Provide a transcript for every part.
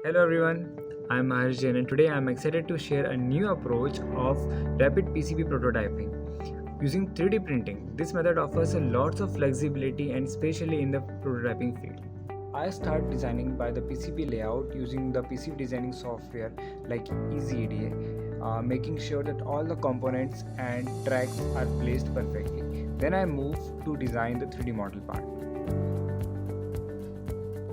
Hello everyone, I'm Arjun and today I'm excited to share a new approach of rapid PCB prototyping using 3D printing. This method offers a lots of flexibility and especially in the prototyping field. I start designing by the PCB layout using the PCB designing software like EasyEDA, making sure that all the components and tracks are placed perfectly. Then I move to design the 3D model part.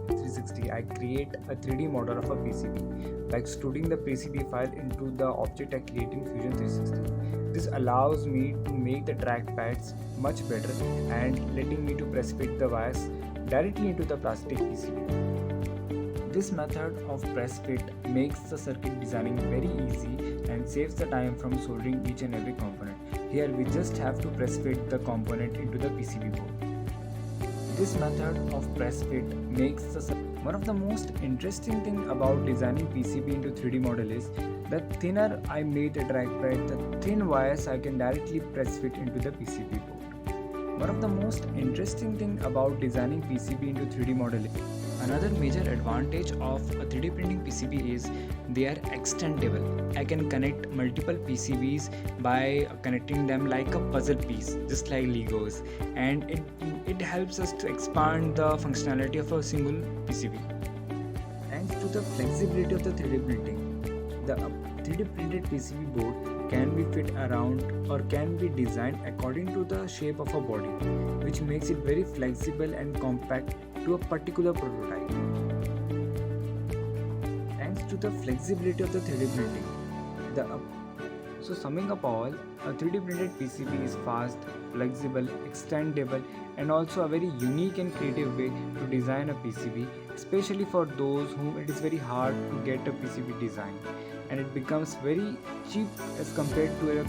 360, I create a 3D model of a PCB by extruding the PCB file into the object I create in Fusion 360. This allows me to make the track pads much better and letting me to press fit the wires directly into the plastic PCB. This method of press fit makes the circuit designing very easy and saves the time from soldering each and every component. Here we just have to press fit the component into the PCB board. This method of press fit makes the one of the most interesting thing about designing PCB into 3D model is the thinner I made the trackpad, the thin wires I can directly press fit into the PCB board. One of the most interesting thing about designing PCB into 3D model is another major advantage of a 3D printing PCB is they are extendable. I can connect multiple PCBs by connecting them like a puzzle piece, just like Legos, and it helps us to expand the functionality of a single PCB. Thanks to the flexibility of the 3D printing, the 3D printed PCB board can be fit around or can be designed according to the shape of a body, which makes it very flexible and compact to a particular prototype. Thanks to the flexibility of the 3D printing, so summing up all, a 3D printed PCB is fast, flexible, extendable and also a very unique and creative way to design a PCB, especially for those whom it is very hard to get a PCB design and it becomes very cheap as compared to a.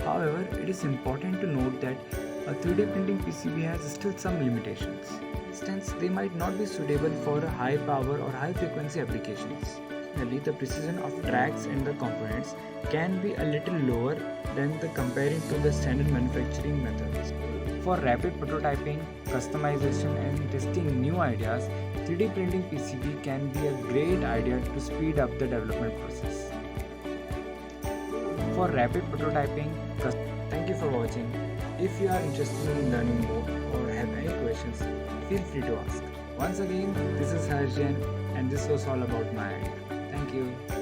However, it is important to note that a 3D printing PCB has still some limitations. For instance, they might not be suitable for high power or high frequency applications. Additionally, the precision of tracks and the components can be a little lower than comparing to the standard manufacturing methods. For rapid prototyping, customization and testing new ideas, 3D printing PCB can be a great idea to speed up the development process. For rapid prototyping, thank you for watching. If you are interested in learning more or have any questions, feel free to ask. Once again, this is Harjan and this was all about my idea. Thank you.